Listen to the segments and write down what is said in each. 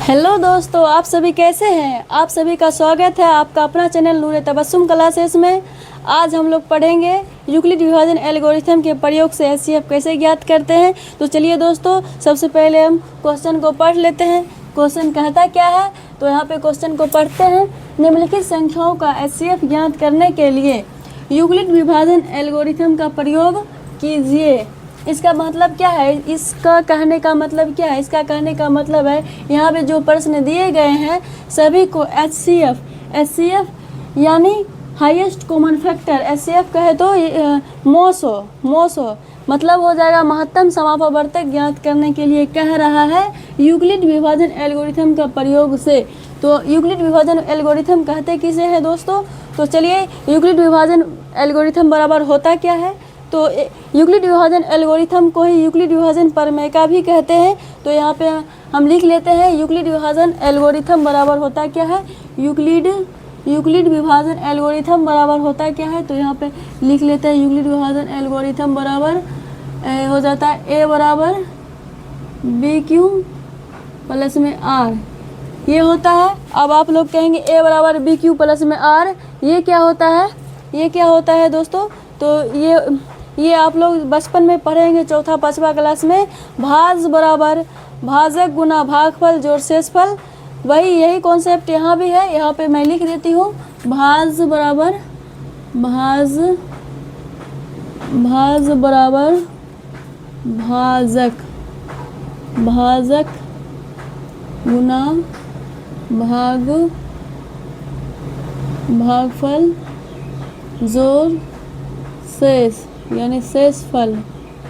Hello दोस्तों, आप सभी कैसे हैं। आप सभी का स्वागत है आपका अपना चैनल नूर तबस्सुम क्लासेस में। आज हम लोग पढ़ेंगे यूक्लिड विभाजन एल्गोरिथम के प्रयोग से एचसीएफ कैसे ज्ञात करते हैं। तो चलिए दोस्तों, सबसे पहले हम क्वेश्चन को पढ़ लेते हैं। क्वेश्चन कहता क्या है, तो यहाँ पे क्वेश्चन को पढ़ते हैं। निम्नलिखित संख्याओं का एचसीएफ ज्ञात करने के लिए यूक्लिड विभाजन एल्गोरिथम का प्रयोग कीजिए। इसका मतलब क्या है, इसका कहने का मतलब क्या है। इसका कहने का मतलब है यहाँ पे जो प्रश्न दिए गए हैं सभी को एचसीएफ यानी हाईएस्ट कॉमन फैक्टर, एचसीएफ कहे तो मोसो मतलब हो जाएगा महत्तम समापवर्तक ज्ञात करने के लिए कह रहा है यूक्लिड विभाजन एल्गोरिथम का प्रयोग से। तो यूक्लिड विभाजन एल्गोरिथम कहते किसे है दोस्तों। तो चलिए, यूक्लिड विभाजन एल्गोरिथम बराबर होता क्या है। तो यूक्लिड विभाजन एल्गोरिथम को ही यूक्लिड विभाजन प्रमेय का भी कहते हैं। तो यहाँ पे हम लिख लेते हैं यूक्लिड विभाजन एल्गोरिथम बराबर होता क्या है। यूक्लिड विभाजन एल्गोरिथम बराबर होता क्या है। तो यहाँ पे लिख लेते हैं यूक्लिड विभाजन एल्गोरिथम बराबर हो जाता है ए बराबर बी क्यू प्लस में आर, ये होता है। अब आप लोग कहेंगे ए बराबर बी क्यू प्लस में आर, ये क्या होता है। ये क्या होता है दोस्तों। तो ये आप लोग बचपन में पढ़ेंगे चौथा पाँचवा क्लास में। भाज बराबर भाजक गुना भागफल जोड़ शेषफल, वही यही कॉन्सेप्ट यहाँ भी है। यहाँ पे मैं लिख देती हूँ भाज बराबर भाज बराबर भाजक गुना भागफल जोड़ शेष यानी शेषफल।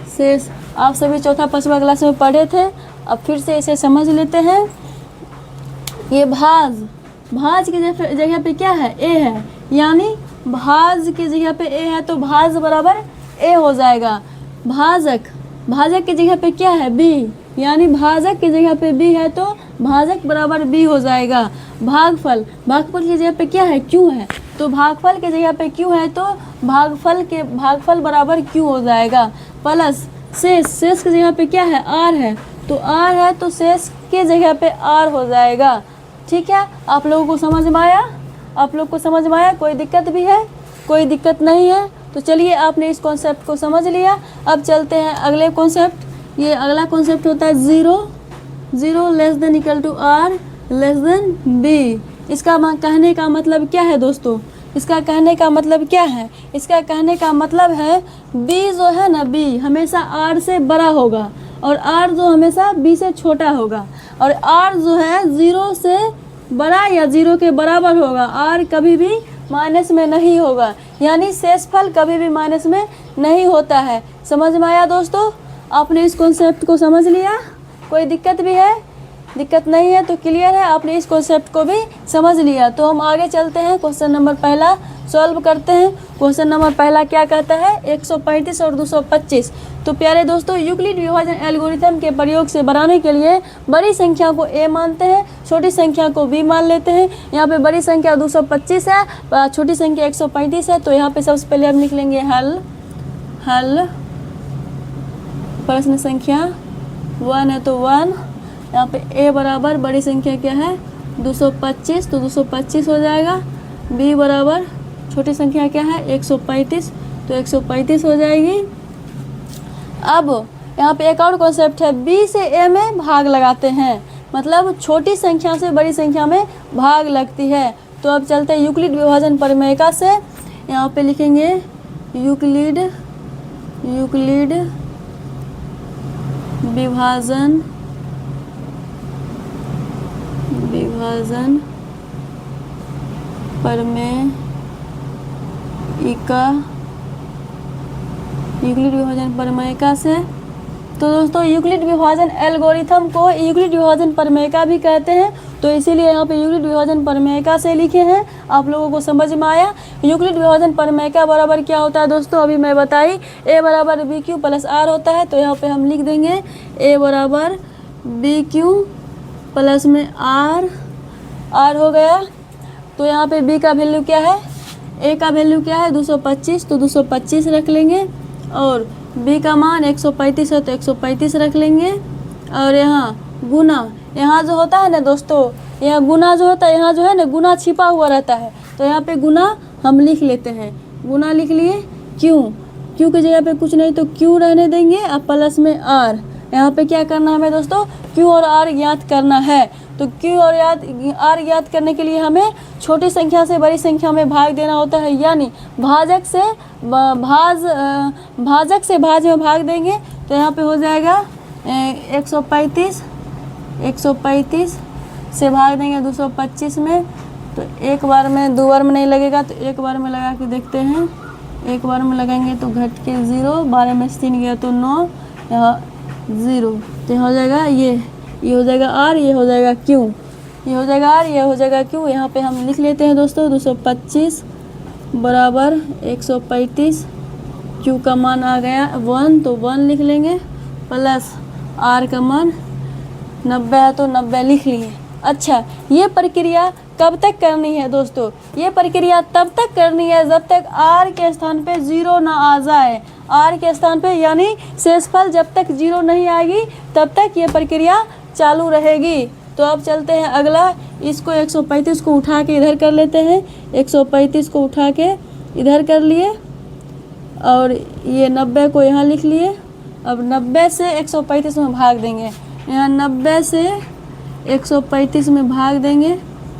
शेष आप सभी चौथा पाँचवा क्लास में पढ़े थे। अब फिर से इसे समझ लेते हैं। ये भाज की जगह पे क्या है, ए है, यानी भाज की जगह पे ए है तो भाज बराबर ए हो जाएगा। भाजक की जगह पे क्या है, बी, यानी भाजक की जगह पे बी है तो भाजक बराबर बी हो जाएगा। भागफल की जगह पे क्या है, क्यू है, तो भागफल की जगह पे क्यू है तो भागफल बराबर क्यू हो जाएगा। प्लस शेष की जगह पे क्या है, आर है, तो आर है तो शेष की जगह पे आर हो जाएगा। ठीक है, आप लोगों को समझ में आया। कोई दिक्कत भी है, कोई दिक्कत नहीं है। तो चलिए, आपने इस कॉन्सेप्ट को समझ लिया। अब चलते हैं अगले कॉन्सेप्ट। ये अगला कॉन्सेप्ट होता है zero less than equal to R less than B. इसका कहने का मतलब क्या है दोस्तों। इसका कहने का मतलब क्या है, इसका कहने का मतलब है b जो है ना, b हमेशा r से बड़ा होगा और r जो हमेशा b से छोटा होगा। और r जो है 0 से बड़ा या 0 के बराबर होगा। r कभी भी माइनस में नहीं होगा, यानी शेषफल कभी भी माइनस में नहीं होता है। समझ में आया दोस्तों। आपने इस कॉन्सेप्ट को समझ लिया। कोई दिक्कत भी है, दिक्कत नहीं है तो क्लियर है, आपने इस कॉन्सेप्ट को भी समझ लिया। तो हम आगे चलते हैं, क्वेश्चन नंबर पहला सॉल्व करते हैं। क्वेश्चन नंबर पहला क्या कहता है, 135 और 225। तो प्यारे दोस्तों, यूक्लिड विभाजन एल्गोरिथम के प्रयोग से बनाने के लिए बड़ी संख्या को a मानते हैं, छोटी संख्या को b मान लेते हैं। यहाँ पे बड़ी संख्या 225 है, छोटी संख्या 135 है। तो यहाँ पे सबसे पहले हम लिख लेंगे हल। प्रश्न संख्या 1 है तो 1, यहाँ पे a बराबर बड़ी संख्या क्या है 225, तो 225 हो जाएगा। b बराबर छोटी संख्या क्या है 135, तो 135 हो जाएगी। अब यहाँ पे एक और कॉन्सेप्ट है, b से a में भाग लगाते हैं, मतलब छोटी संख्या से बड़ी संख्या में भाग लगती है। तो अब चलते हैं यूक्लिड विभाजन प्रमेय का से। यहाँ पे लिखेंगे यूक्लिड विभाजन प्रमेय यूक्लिड विभाजन प्रमेयिका से। तो दोस्तों, यूक्लिड विभाजन एल्गोरिथम को यूक्लिड विभाजन प्रमेयिका भी कहते हैं, तो इसीलिए यहाँ पे यूक्लिड विभाजन प्रमेयिका से लिखे हैं। आप लोगों को समझ में आया। यूक्लिड विभाजन प्रमेयिका बराबर क्या होता है दोस्तों, अभी मैं बताई, a बराबर बी क्यू प्लस आर होता है। तो यहाँ पे हम लिख देंगे a बराबर बी क्यू प्लस में आर हो गया। तो यहाँ पे b का वैल्यू क्या है, a का वैल्यू क्या है 225, तो 225 रख लेंगे। और b का मान 135 है तो 135 रख लेंगे। और यहाँ गुना यहाँ जो होता है ना दोस्तों, यहाँ गुना जो होता है, यहाँ जो है ना गुना छिपा हुआ रहता है, तो यहाँ पे गुना हम लिख लेते हैं। गुना लिख लिए, क्यों, क्यों की जगह पे कुछ नहीं तो क्यों रहने देंगे, अब प्लस में आर। यहाँ पे क्या करना है हमें दोस्तों, क्यू और आर ज्ञात करना है। तो क्यू और आर ज्ञात करने के लिए हमें छोटी संख्या से बड़ी संख्या में भाग देना होता है, यानी भाजक से भाज में भाग देंगे। तो यहाँ पे हो जाएगा 135 से भाग देंगे 225 में। तो एक बार में, दो बार में नहीं लगेगा, तो एक बार में लगा के देखते हैं। एक बार में लगाएंगे तो घट के 0, 12 में से 3 गया तो 9, यहाँ 0। तो यहाँ हो जाएगा ये हो जाएगा आर, ये हो जाएगा क्यू, ये हो जाएगा आर, ये हो जाएगा क्यू। यहाँ पे हम लिख लेते हैं दोस्तों 225 बराबर 135, क्यू का मान आ गया 1, तो 1 लिख लेंगे, प्लस आर का मान 90 है तो 90 लिख लिए। अच्छा, ये प्रक्रिया कब तक करनी है दोस्तों, ये प्रक्रिया तब तक करनी है जब तक आर के स्थान पे 0 ना आ जाए। आर के स्थान पे यानी शेषफल जब तक 0 नहीं आएगी तब तक ये प्रक्रिया चालू रहेगी। तो अब चलते हैं अगला, इसको 135 को उठा के इधर कर लेते हैं। 135 को उठा के इधर कर लिए और ये 90 को यहाँ लिख लिए। अब 90 से 135 में भाग देंगे, यहाँ 90 से 135 में भाग देंगे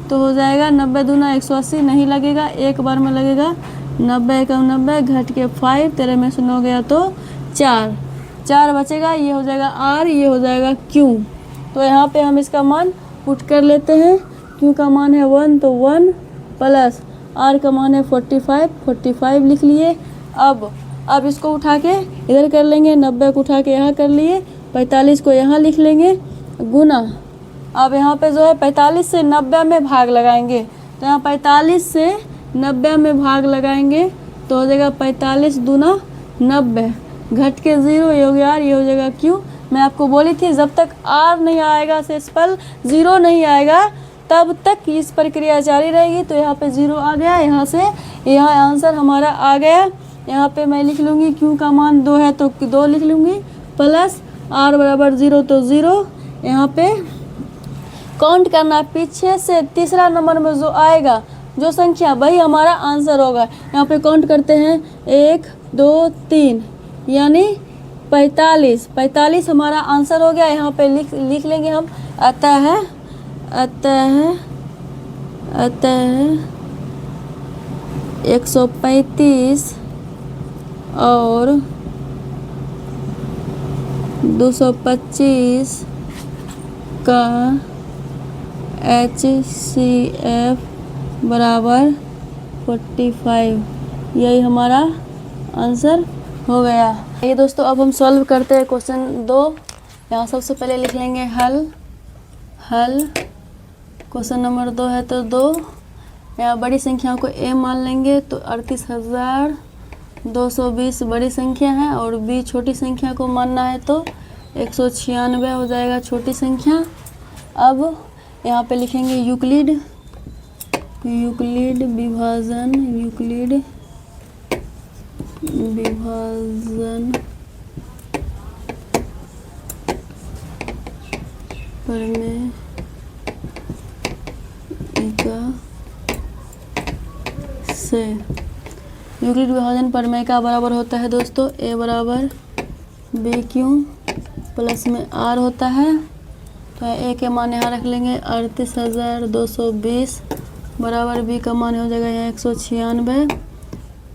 तो हो जाएगा 90 दूना 180, नहीं लगेगा, एक बार में लगेगा। 90 कम 90 घट के 5, 13 में से 9 गया तो 4 बचेगा, ये हो जाएगा आर, ये हो जाएगा क्यू। तो यहाँ पे हम इसका मान पुट कर लेते हैं। क्यू का मान है 1 तो 1 प्लस आर का मान है 45 लिख लिए। अब इसको उठा के इधर कर लेंगे, 90 को उठा के यहाँ कर लिए, 45 को यहाँ लिख लेंगे गुना। अब यहाँ पे जो है 45 से 90 में भाग लगाएंगे, तो यहाँ 45 से 90 में भाग लगाएंगे तो हो जाएगा 45 दूना 90, घट के 0, ये हो गया आर, ये हो जाएगा क्यू। मैं आपको बोली थी जब तक आर नहीं आएगा, शेषफल 0 नहीं आएगा, तब तक इस प्रक्रिया जारी रहेगी। तो यहाँ पे 0 आ गया, यहाँ से यहाँ आंसर हमारा आ गया। यहाँ पे मैं लिख लूँगी क्यू का मान 2 है तो 2 लिख लूँगी, प्लस आर बराबर 0 तो 0। यहाँ पे काउंट करना, पीछे से तीसरा नंबर में जो आएगा जो संख्या वही हमारा आंसर होगा। यहाँ पे काउंट करते हैं 1 2 3 यानी 45 हमारा आंसर हो गया। यहाँ पे लिख लेंगे हम, अतः 135 और 225 का HCF बराबर 45, यही हमारा आंसर हो गया। ये दोस्तों अब हम सॉल्व करते हैं क्वेश्चन 2। यहाँ सबसे पहले लिख लेंगे हल। क्वेश्चन नंबर 2 है तो 2, यहाँ बड़ी संख्याओं को a मान लेंगे तो 38,220 बड़ी संख्या है और b छोटी संख्या को मानना है तो 196 हो जाएगा छोटी संख्या। अब यहाँ पे लिखेंगे यूक्लिड विभाजन प्रमेय से। यूक्लिड विभाजन प्रमेय का बराबर होता है दोस्तों a बराबर बी क्यू प्लस में आर होता है। तो ए के मान यहाँ रख लेंगे 38,220 बराबर बी का मान हो जाएगा यहाँ 196।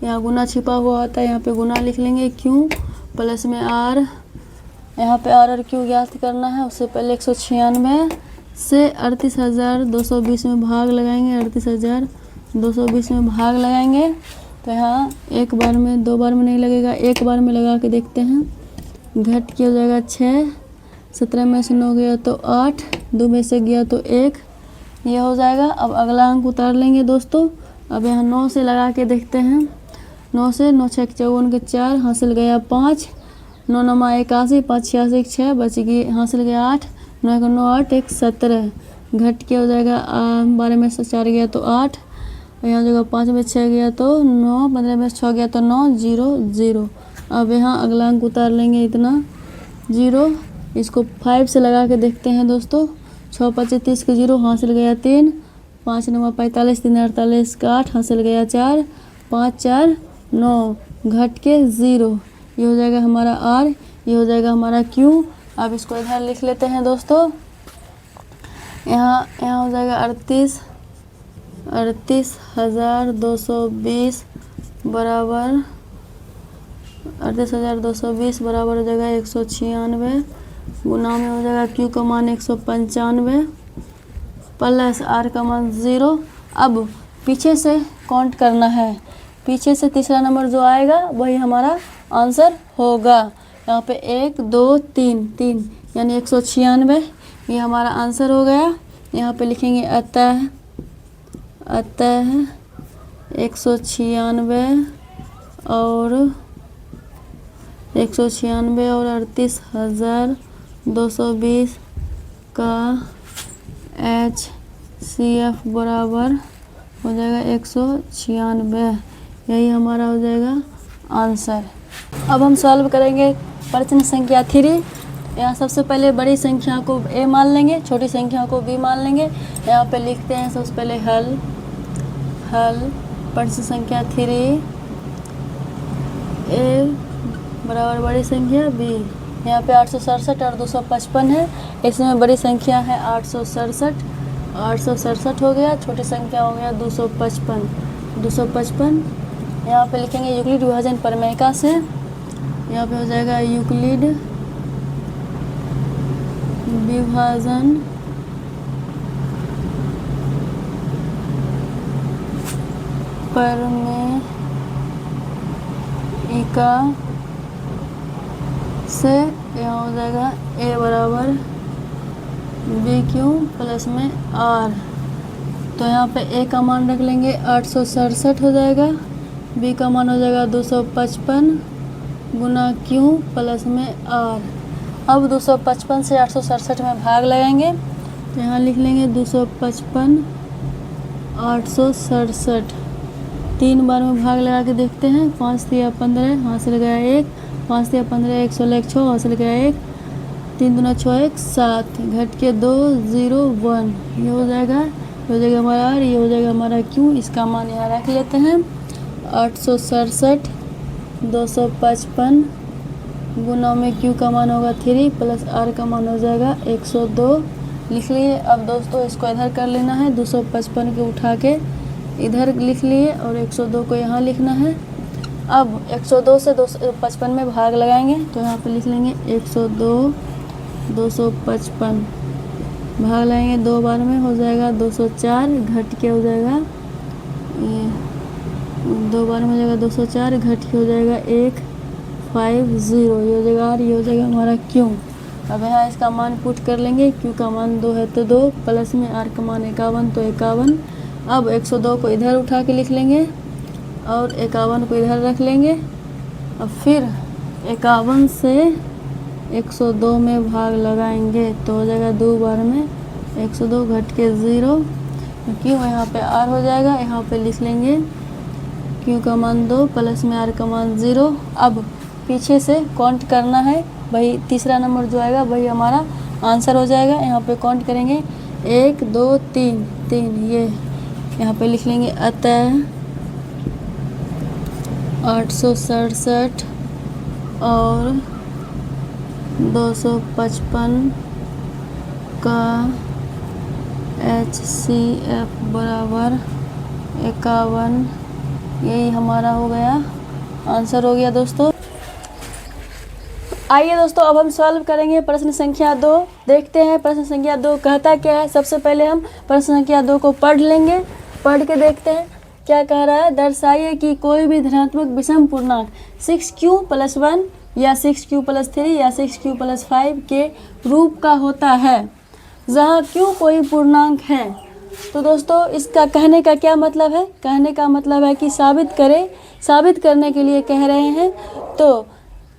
यहाँ गुना छिपा हुआ होता है, यहाँ पे गुना लिख लेंगे क्यू प्लस में आर। यहाँ पे आर और क्यू ज्ञात करना है, उससे पहले 196 से 38,220 में भाग लगाएंगे। 38,220 में भाग लगाएंगे तो यहाँ एक बार में, दो बार में नहीं लगेगा, एक बार में लगा के देखते हैं। घट के हो जाएगा 6, 17 में से 9 गया तो 8, 2 में से गया तो 1, ये हो जाएगा। अब अगला अंक उतार लेंगे दोस्तों। अब यहाँ 9 से लगा के देखते हैं। 9 से 9 6 54 के 4 हासिल गया 5, 9 9 81, 5 86 6 बच गई, हासिल गया 8, 9 का 9 8 1 17, घट के हो जाएगा 12 में से 4 गया तो 8, यहाँ जगह 5 में 6 गया तो 9, 15 में से 6 गया तो 9, 0 0। अब यहाँ अगला अंक उतार लेंगे इतना 0। इसको 5 से लगा के देखते हैं दोस्तों। 6 5 30 के 0 हासिल गया 3, 5 9 45 3 48 का 8 हासिल गया 4, 5 4 9 घट के 0। ये हो जाएगा हमारा R, ये हो जाएगा हमारा Q। अब इसको इधर लिख लेते हैं दोस्तों। यहाँ हो जाएगा 38,220 बराबर 38,220 बराबर हो जाएगा 196, गुना में हो जाएगा Q का मान 195 प्लस R का मान 0। अब पीछे से काउंट करना है, पीछे से तीसरा नंबर जो आएगा वही हमारा आंसर होगा। यहाँ पे 1 2 3 3 यानी 196, ये हमारा आंसर हो गया। यहाँ पे लिखेंगे अतः 196 और 38,220 का HCF बराबर हो जाएगा 196, यही हमारा हो जाएगा आंसर। अब हम सॉल्व करेंगे प्रश्न संख्या 3। यहाँ सबसे पहले बड़ी संख्या को A मान लेंगे, छोटी संख्या को B मान लेंगे। यहाँ पे लिखते हैं सबसे पहले हल प्रश्न संख्या 3, A बराबर बड़ी संख्या B। यहाँ पे 867 और 255 है, इसमें बड़ी संख्या है 867 हो गया, छोटी संख्या हो गया 255। यहाँ पे लिखेंगे यूक्लिड विभाजन प्रमेय से। यहाँ पे हो जाएगा यूक्लिड विभाजन प्रमेय से यहाँ हो जाएगा A बराबर BQ प्लस में R। तो यहाँ पे A का मान रख लेंगे 867 हो जाएगा, B का मान हो जाएगा 255 गुना Q प्लस में R। अब 255 से 867 में भाग लगाएंगे, तो यहाँ लिख लेंगे 255 867, 3 बार में भाग लगा के देखते हैं। 5 3 15 हासिल गया 1, 5 3 15 116 6 हासिल गया 1, 3 दूना 6 1 7 घट के 2 0 1, ये हो जाएगा हमारा R, ये हो जाएगा हमारा Q। इसका मान यहाँ रख लेते हैं 867 255 गुना में Q का मान होगा 3 प्लस R का मान हो जाएगा 102, लिख लिए। अब दोस्तों इसको इधर कर लेना है, 255 को उठा के इधर लिख लिए और 102 को यहाँ लिखना है। अब 102 से 255 में भाग लगाएंगे, तो यहाँ पे लिख लेंगे 102 255 भाग लगाएंगे 2 बार में हो जाएगा 204 घट के हो जाएगा ये 2 बार में हो जाएगा 204 घट के हो जाएगा 150, ये हो जाएगा R, ये हो जाएगा हमारा Q। अब यहाँ इसका मान पुट कर लेंगे, Q का मान 2 है तो 2 प्लस में R का मान 51 तो 51। अब 102 को इधर उठा के लिख लेंगे और 51 को इधर रख लेंगे। अब फिर 51 से 102 में भाग लगाएंगे तो हो जाएगा 2 बार में 102 घट के 0, क्यों यहाँ पे R हो जाएगा। यहाँ पे लिख लेंगे Q का मान 2 प्लस में R का मान 0। अब पीछे से काउंट करना है, वही तीसरा नंबर जो आएगा वही हमारा आंसर हो जाएगा। यहाँ पे काउंट करेंगे 1 2 3 3, ये यहाँ पे लिख लेंगे अतः 867 और 255 का HCF बराबर 51, यही हमारा हो गया आंसर हो गया दोस्तों। आइए दोस्तों अब हम सॉल्व करेंगे प्रश्न संख्या 2। देखते हैं प्रश्न संख्या 2 कहता क्या है। सबसे पहले हम प्रश्न संख्या 2 को पढ़ लेंगे, पढ़ के देखते हैं क्या कह रहा है। दर्शाइए कि कोई भी धनात्मक विषम पूर्णांक 6q + 1 या 6q + 3 या 6q + 5 के रूप का होता है जहाँ q कोई पूर्णांक है। तो दोस्तों इसका कहने का क्या मतलब है, कहने का मतलब है कि साबित करें, साबित करने के लिए कह रहे हैं। तो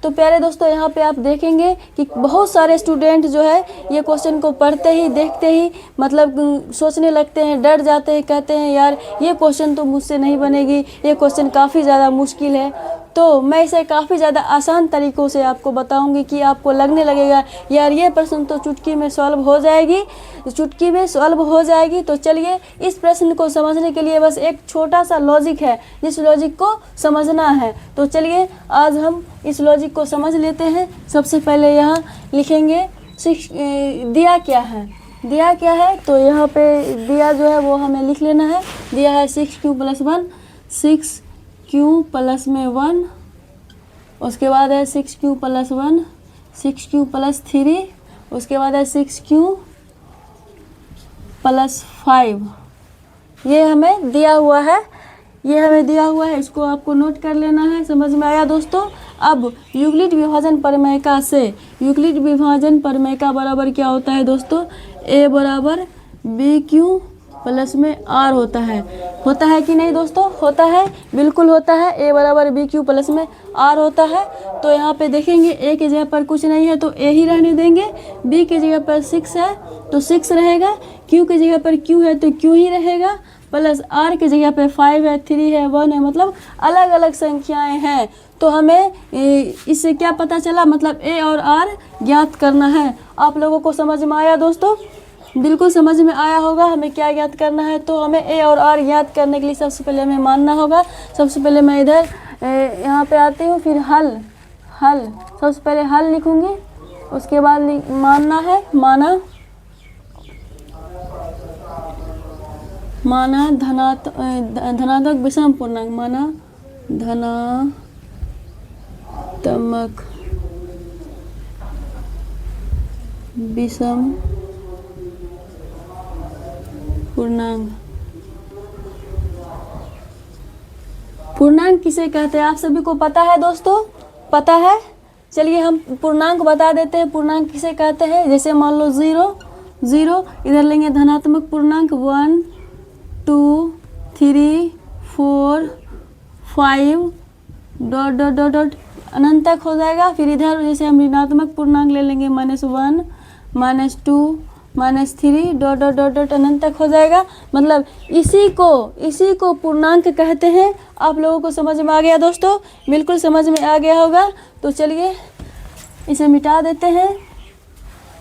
तो प्यारे दोस्तों यहाँ पे आप देखेंगे कि बहुत सारे स्टूडेंट जो है ये क्वेश्चन को पढ़ते ही देखते ही मतलब सोचने लगते हैं, डर जाते हैं, कहते हैं यार ये क्वेश्चन तो मुझसे नहीं बनेगी, ये क्वेश्चन काफ़ी ज़्यादा मुश्किल है। तो मैं इसे काफ़ी ज़्यादा आसान तरीक़ों से आपको बताऊंगी कि आपको लगने लगेगा यार ये प्रश्न तो चुटकी में सॉल्व हो जाएगी, चुटकी में सॉल्व हो जाएगी। तो चलिए इस प्रश्न को समझने के लिए बस एक छोटा सा लॉजिक है, जिस लॉजिक को समझना है। तो चलिए आज हम इस लॉजिक को समझ लेते हैं। सबसे पहले यहाँ लिखेंगे दिया क्या है, दिया क्या है। तो यहाँ पे दिया जो है वो हमें लिख लेना है। दिया है 6q + 1, 6q + में 1, उसके बाद है 6q + 1, 6q + 3, उसके बाद है 6q + 5। ये हमें दिया हुआ है, ये हमें दिया हुआ है, इसको आपको नोट कर लेना है। समझ में आया दोस्तों। अब यूक्लिड विभाजन प्रमेय से यूक्लिड विभाजन प्रमेय का बराबर क्या होता है दोस्तों, a = bq + में r होता है कि नहीं दोस्तों, होता है, बिल्कुल होता है। a = bq + में r होता है। तो यहाँ पे देखेंगे a की जगह पर कुछ नहीं है तो a ही रहने देंगे, b की जगह पर 6 है तो 6 रहेगा, q की जगह पर q है तो q ही रहेगा, प्लस r की जगह पे 5 है, 3 है, 1 है, मतलब अलग अलग संख्याएं हैं। तो हमें इससे क्या पता चला, मतलब a और r ज्ञात करना है। आप लोगों को समझ में आया दोस्तों, बिल्कुल समझ में आया होगा हमें क्या ज्ञात करना है। तो हमें a और r ज्ञात करने के लिए सबसे पहले हमें मानना होगा। सबसे पहले मैं इधर यहाँ पे आती हूँ, फिर हल सबसे पहले हल लिखूँगी, उसके बाद मानना है। माना धनात्मक विषम पूर्णांक, माना धनात्मक विषम पूर्णांक किसे कहते हैं आप सभी को पता है दोस्तों, पता है। चलिए हम पूर्णांक बता देते हैं, पूर्णांक किसे कहते हैं। जैसे मान लो 0 इधर लेंगे धनात्मक पूर्णांक 1 2 3 4 5 ... अनंत तक हो जाएगा। फिर इधर जैसे हम ऋणात्मक पूर्णांक ले लेंगे -1 -2 -3 ... अनंत तक हो जाएगा। मतलब इसी को पूर्णांक कहते हैं। आप लोगों को समझ में आ गया दोस्तों, बिल्कुल समझ में आ गया होगा। तो चलिए इसे मिटा देते हैं।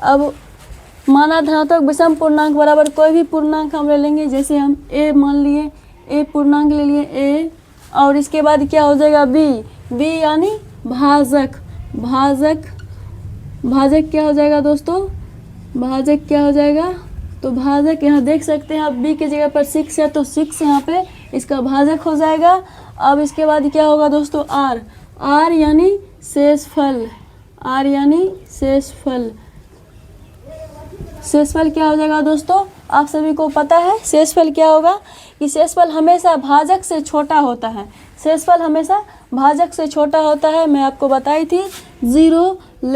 अब माना धनात्मक विषम पूर्णांक बराबर कोई भी पूर्णांक हम ले लेंगे। जैसे हम a मान लिए, a पूर्णांक ले लिए a, और इसके बाद क्या हो जाएगा b यानी भाजक क्या हो जाएगा दोस्तों, भाजक क्या हो जाएगा। तो भाजक यहाँ देख सकते हैं आप, b की जगह पर 6 है तो 6 यहाँ पे इसका भाजक हो जाएगा। अब इसके बाद क्या होगा दोस्तों, r यानी शेषफल, शेषफल क्या हो जाएगा दोस्तों, आप सभी को पता है शेषफल क्या होगा, कि शेषफल हमेशा भाजक से छोटा होता है। शेषफल हमेशा भाजक से छोटा होता है। मैं आपको बताई थी 0 < r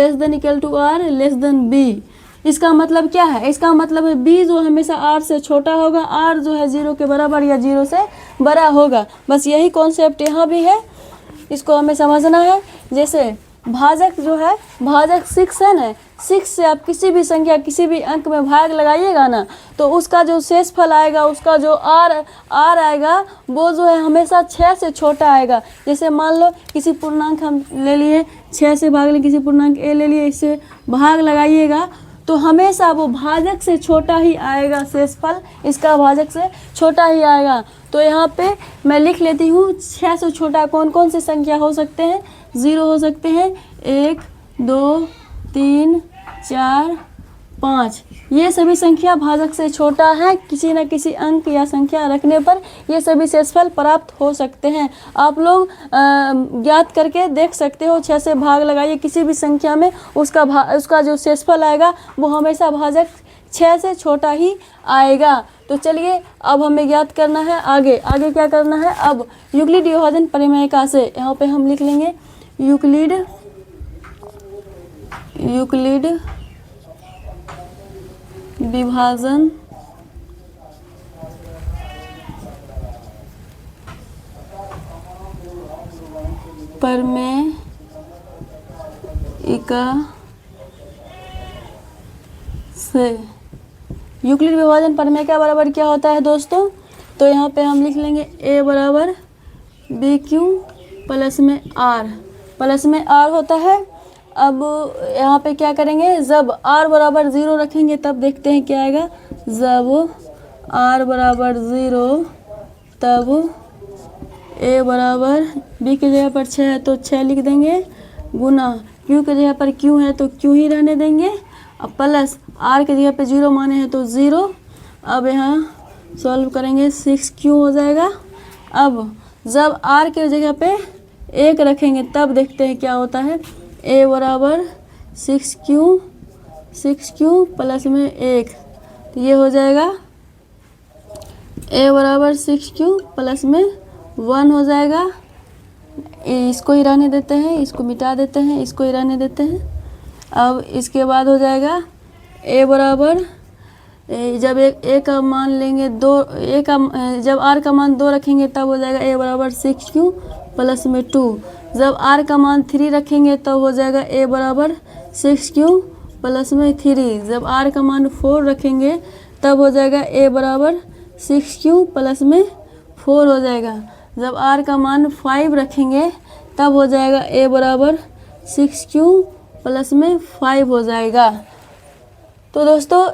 b। इसका मतलब क्या है, इसका मतलब है b जो हमेशा r से छोटा होगा, r जो है 0 के बराबर या 0 से बड़ा होगा। बस यही कॉन्सेप्ट यहाँ भी है, इसको हमें समझना है। जैसे भाजक जो है, भाजक 6 है ना, 6 से आप किसी भी संख्या किसी भी अंक में भाग लगाइएगा ना, तो उसका जो शेषफल आएगा, उसका जो r आएगा वो जो है हमेशा 6 से छोटा आएगा। जैसे मान लो किसी पूर्णांक हम ले लिए, 6 से भाग लिए, किसी पूर्णांक a ले लिए, इससे भाग लगाइएगा तो हमेशा वो भाजक से छोटा ही आएगा, शेषफल इसका भाजक से छोटा ही आएगा। तो यहाँ पे मैं लिख लेती हूँ 6 से छोटा कौन कौन सी संख्या हो सकते हैं। 0 हो सकते हैं, 1 2 3 4 5, ये सभी संख्या भाजक से छोटा है। किसी न किसी अंक या संख्या रखने पर ये सभी शेषफल प्राप्त हो सकते हैं। आप लोग ज्ञात करके देख सकते हो, 6 से भाग लगाइए किसी भी संख्या में, उसका जो शेषफल आएगा वो हमेशा भाजक 6 से छोटा ही आएगा। तो चलिए अब हमें ज्ञात करना है आगे क्या करना है। अब यूक्लिड विभाजन प्रमेय का से यहाँ पे हम लिख लेंगे यूक्लिड विभाजन प्रमेय इका से। यूक्लिड विभाजन प्रमेय का बराबर क्या होता है दोस्तों? तो यहाँ पे हम लिख लेंगे a बराबर बी क्यू प्लस में r, प्लस में r होता है। अब यहाँ पे क्या करेंगे, जब r बराबर 0 रखेंगे तब देखते हैं क्या आएगा। जब r बराबर 0 तब a बराबर b की जगह पर 6 है तो 6 लिख देंगे, गुना q की जगह पर q है तो q ही रहने देंगे, अब प्लस r की जगह पे 0 माने हैं तो 0। अब यहाँ सॉल्व करेंगे 6q हो जाएगा। अब जब r की जगह पे 1 रखेंगे तब देखते हैं क्या होता है। a बराबर 6q प्लस में 1, तो ये हो जाएगा a बराबर 6q प्लस में 1 हो जाएगा। इसको ही रहने देते हैं, इसको मिटा देते हैं, इसको ही रहने देते हैं। अब इसके बाद हो जाएगा a बराबर, जब a का मान लेंगे 2, जब r का मान 2 रखेंगे तब हो जाएगा a बराबर 6q प्लस में 2। जब r का मान 3 रखेंगे तब हो जाएगा a बराबर 6q प्लस में 3। जब r का मान 4 रखेंगे तब हो जाएगा a बराबर 6q प्लस में 4 हो जाएगा। जब r का मान 5 रखेंगे तब हो जाएगा a बराबर 6q प्लस में 5 हो जाएगा। तो दोस्तों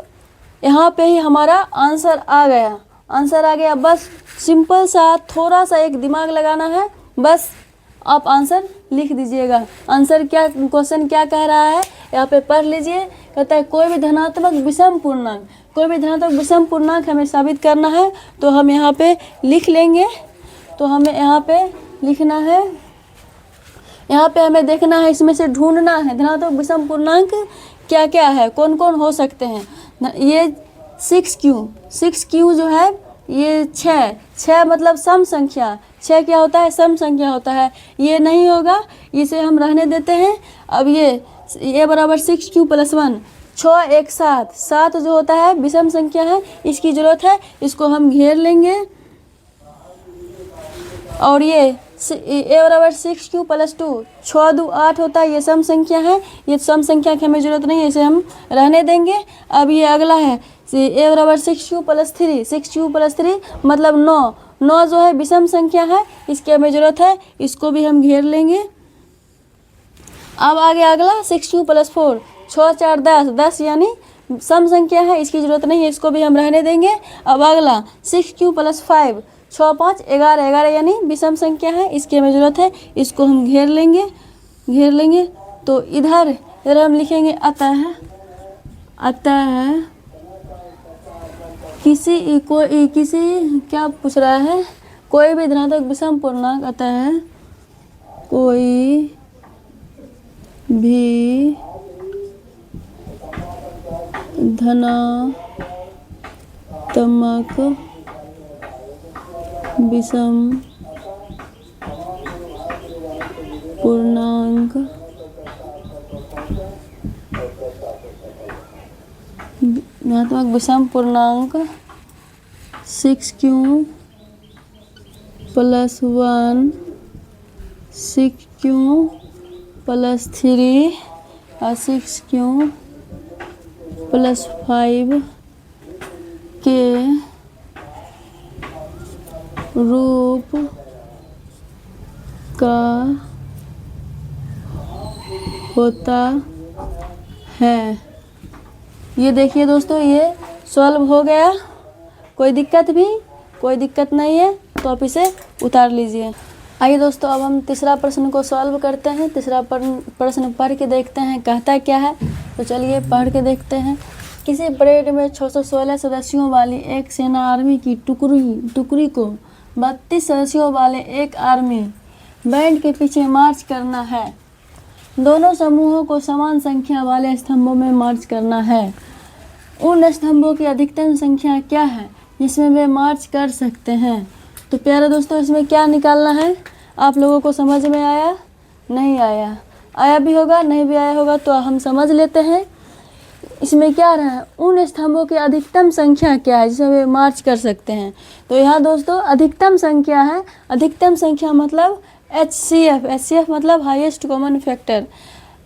यहाँ पे ही हमारा आंसर आ गया, आंसर आ गया। बस सिंपल सा थोड़ा सा एक दिमाग लगाना है, बस आप आंसर लिख दीजिएगा। आंसर क्या, क्वेश्चन क्या कह रहा है यहाँ पे पढ़ लीजिए। कहता है कोई भी धनात्मक विषम पूर्णांक, कोई भी धनात्मक विषम पूर्णांक हमें साबित करना है, तो हम यहाँ पे लिख लेंगे। तो हमें यहाँ पे लिखना है, यहाँ पे हमें देखना है, इसमें से ढूंढना है धनात्मक विषम पूर्णांक क्या क्या है, कौन कौन हो सकते हैं। ये 6q जो है ये 6 मतलब सम संख्या, 6 क्या होता है, सम संख्या होता है। ये नहीं होगा, इसे हम रहने देते हैं। अब ये बराबर 6q प्लस 1, 6 1 7, 7 जो होता है विषम संख्या है, इसकी ज़रूरत है, इसको हम घेर लेंगे। और ये a बराबर 6q प्लस 2, 6 2 8 होता है, ये सम संख्या है, ये सम संख्या की हमें ज़रूरत नहीं है, इसे हम रहने देंगे। अब ये अगला है a बराबर 6q प्लस 3, 6q प्लस 3 मतलब 9 जो है विषम संख्या है, इसकी हमें ज़रूरत है, इसको भी हम घेर लेंगे। अब आगे अगला 6q प्लस 4, 6 4 10, 10 यानी सम संख्या है, इसकी ज़रूरत नहीं है, इसको भी हम रहने देंगे। अब अगला 6q प्लस 5, 6 5 11, 11 यानी विषम संख्या है, इसकी हमें ज़रूरत है, इसको हम घेर लेंगे। तो इधर हम लिखेंगे अतः किसी क्या पूछ रहा है, कोई भी धनात्मक विषम पूर्णांक, अतः कोई भी धनात्मक विषम पूर्णांक धनात्मक विषम पूर्णांक 6q प्लस 1, 6q प्लस 3 और 6q प्लस 5 के रूप का होता है। ये देखिए दोस्तों, ये सॉल्व हो गया। कोई दिक्कत नहीं है, तो आप इसे उतार लीजिए। आइए दोस्तों, अब हम तीसरा प्रश्न को सॉल्व करते हैं। तीसरा प्रश्न पढ़ के देखते हैं कहता क्या है। तो चलिए पढ़ के देखते हैं। किसी परेड में 616 सदस्यों वाली एक सेना आर्मी की टुकड़ी को 32 सदस्यों वाले एक आर्मी बैंड के पीछे मार्च करना है। दोनों समूहों को समान संख्या वाले स्तंभों में मार्च करना है। उन स्तंभों की अधिकतम संख्या क्या है जिसमें वे मार्च कर सकते हैं। तो प्यारे दोस्तों, इसमें क्या निकालना है, आप लोगों को समझ में आया? नहीं आया? आया भी होगा, नहीं भी आया होगा, तो हम समझ लेते हैं। इसमें क्या रहा है, उन स्तंभों की अधिकतम संख्या क्या है जिसमें वे मार्च कर सकते हैं। तो यहाँ दोस्तों अधिकतम संख्या है, अधिकतम संख्या मतलब HCF मतलब हाईएस्ट कॉमन फैक्टर।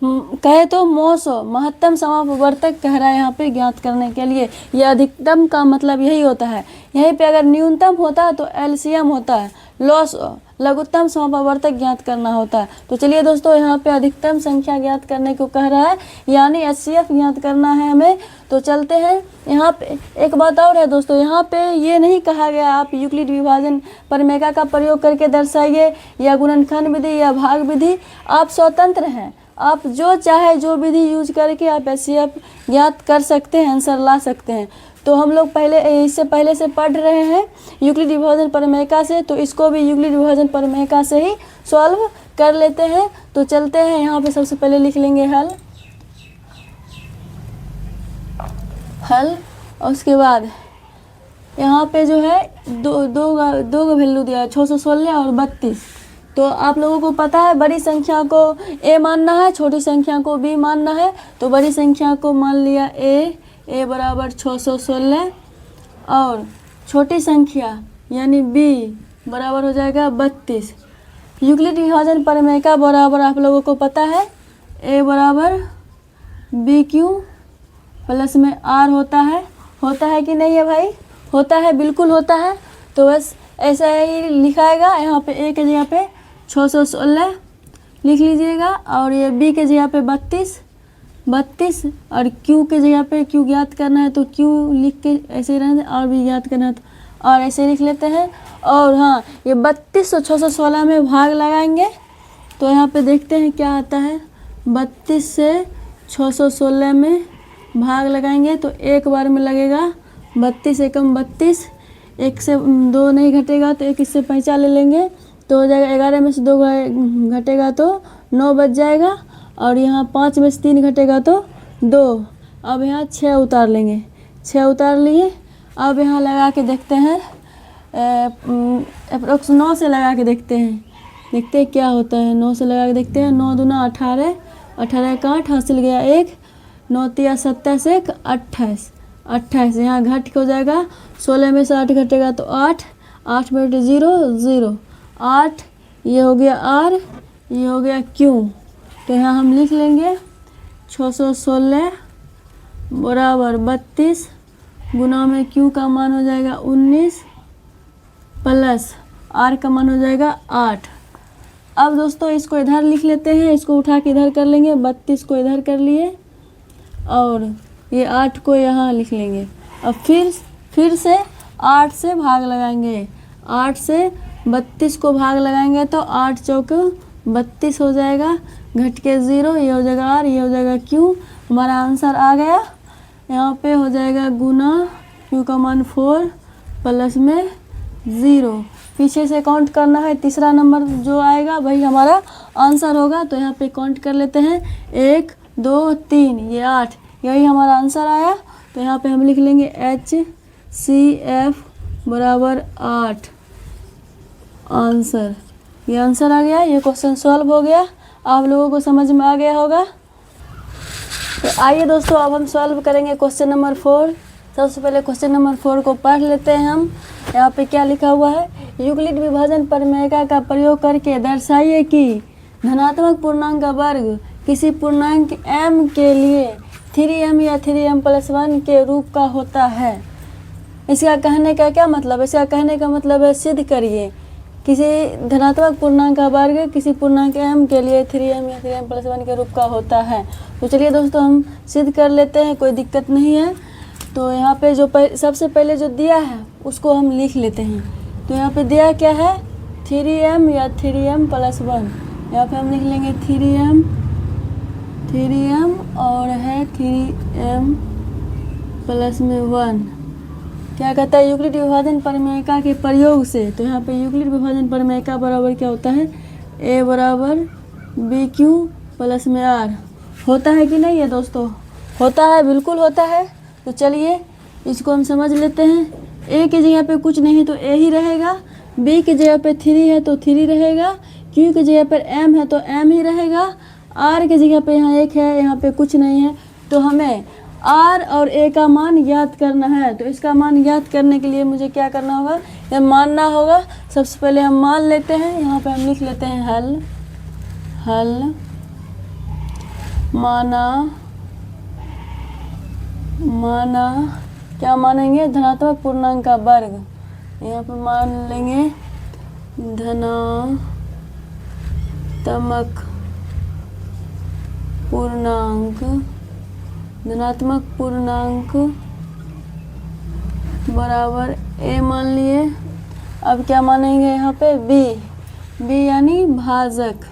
कहे तो मोसो महत्तम समापवर्तक कह रहा है यहाँ पे ज्ञात करने के लिए। ये अधिकतम का मतलब यही होता है। यहीं पे अगर न्यूनतम होता है तो एलसीएम होता है, लॉस लघुत्तम समापवर्तक ज्ञात करना होता है। तो चलिए दोस्तों, यहाँ पे अधिकतम संख्या ज्ञात करने को कह रहा है, यानी एचसीएफ ज्ञात करना है हमें। तो चलते हैं। यहाँ पे एक बात और है दोस्तों, यहाँ पे ये नहीं कहा गया आप यूक्लिड विभाजन परिमेका का प्रयोग करके दर्शाइए या गुणनखंड विधि या भाग विधि। आप स्वतंत्र हैं, आप जो चाहे जो विधि यूज करके आप एचसीएफ ज्ञात कर सकते हैं, आंसर ला सकते हैं। तो हम लोग इससे पहले से पढ़ रहे हैं यूक्लिड विभाजन परिमेका से, तो इसको भी यूक्लिड विभाजन परिमेका से ही सॉल्व कर लेते हैं। तो चलते हैं। यहाँ पे सबसे पहले लिख लेंगे हल, और उसके बाद यहाँ पे जो है दो का वैल्यू दिया है 616 और 32। तो आप लोगों को पता है बड़ी संख्या को ए मानना है, छोटी संख्या को बी मानना है। तो बड़ी संख्या को मान लिया ए बराबर 616 और छोटी संख्या यानी बी बराबर हो जाएगा 32। यूक्लिड विभाजन परिमेका बराबर आप लोगों को पता है ए बराबर बी क्यू प्लस में आर होता है कि नहीं है भाई? होता है, बिल्कुल होता है। तो बस ऐसा ही लिखाएगा। यहाँ पे ए के जगह पे 616 लिख लीजिएगा और ये बी के जगह पे 32 और क्यू के जगह पे क्यू ज्ञात करना है तो क्यू लिख के ऐसे ही रहने, और भी ज्ञात करना है तो और ऐसे लिख लेते हैं। और हाँ, ये 32 और 616 में भाग लगाएंगे तो यहाँ पे देखते हैं क्या आता है। 32 से 616 में भाग लगाएंगे तो एक बार में लगेगा 32 एकम 32, एक से 2 नहीं घटेगा तो एक इससे पैंचा ले लेंगे तो हो जाएगा 11 में से 2 घटेगा तो 9 बच जाएगा, और यहाँ 5 में से 3 घटेगा तो 2। अब यहाँ 6 उतार लेंगे, 6 उतार लिए। अब यहाँ लगा के देखते हैं, अप्रोक्स 9 से लगा के देखते हैं क्या होता है। 9 से लगा के देखते हैं। 9 दूना 18, 18 का 8 हासिल गया 1, 9 तिया 27, 1 28। यहाँ घट हो जाएगा। 16 में से 8 घटेगा तो 8, 8 में 0 8, ये हो गया आर, ये हो गया क्यू। तो यहाँ हम लिख लेंगे 616 बराबर 32 गुना में क्यू का मान हो जाएगा 19 प्लस आर का मान हो जाएगा 8। अब दोस्तों इसको इधर लिख लेते हैं, इसको उठा के इधर कर लेंगे। 32 को इधर कर लिए और ये 8 को यहाँ लिख लेंगे। अब फिर से 8 से भाग लगाएंगे। 8 से 32 को भाग लगाएंगे तो 8 चौक 32 हो जाएगा, घट के 0, ये हो जाएगा आर, ये हो जाएगा क्यू। हमारा आंसर आ गया। यहाँ पे हो जाएगा गुना क्यू का मान 4 प्लस में 0। पीछे से काउंट करना है, तीसरा नंबर जो आएगा वही हमारा आंसर होगा। तो यहाँ पे काउंट कर लेते हैं 1 2 3, ये 8, यही हमारा आंसर आया। तो यहाँ पे हम लिख लेंगे HCF बराबर 8 आंसर। ये आंसर आ गया, ये क्वेश्चन सॉल्व हो गया। आप लोगों को समझ में आ गया होगा। तो आइए दोस्तों, अब हम सॉल्व करेंगे क्वेश्चन नंबर 4। सबसे पहले क्वेश्चन नंबर 4 को पढ़ लेते हैं हम। यहाँ पे क्या लिखा हुआ है, यूक्लिड विभाजन परिमेका का प्रयोग करके दर्शाइए कि धनात्मक पूर्णांक का वर्ग किसी पूर्णांक m के लिए 3m या 3m+1 के रूप का होता है। इसका कहने का क्या मतलब है? इसका कहने का मतलब है सिद्ध करिए किसी धनात्मक पूर्णांक का वर्ग किसी पूर्णांक m के लिए 3m या 3m+1 के रूप का होता है। तो चलिए दोस्तों हम सिद्ध कर लेते हैं, कोई दिक्कत नहीं है। तो यहाँ पे जो सबसे पहले जो दिया है उसको हम लिख लेते हैं। तो यहाँ पे दिया क्या है, 3m या 3m+1। यहाँ पे हम लिख लेंगे 3m और है 3m प्लस में 1। क्या कहता है, यूक्लिड विभाजन परिमेका के प्रयोग से। तो यहाँ पे यूक्लिड विभाजन परिमेका बराबर क्या होता है, a बराबर BQ प्लस में r। होता है कि नहीं है दोस्तों? होता है, बिल्कुल होता है। तो चलिए इसको हम समझ लेते हैं। a की जगह पे कुछ नहीं तो a ही रहेगा, b की जगह पे 3 है तो 3 रहेगा, q की जगह पर m है तो m ही रहेगा, r की जगह पे यहाँ 1 है, यहाँ पे कुछ नहीं है। तो हमें r और a का मान ज्ञात करना है। तो इसका मान ज्ञात करने के लिए मुझे क्या करना होगा, यह मानना होगा। सबसे पहले हम मान लेते हैं। यहाँ पे हम लिख लेते हैं हल। माना क्या मानेंगे, धनात्मक पूर्णांक का वर्ग। यहाँ पर मान लेंगे धनात्मक पूर्णांक बराबर a मान लिए। अब क्या मानेंगे यहाँ पे b यानी भाजक।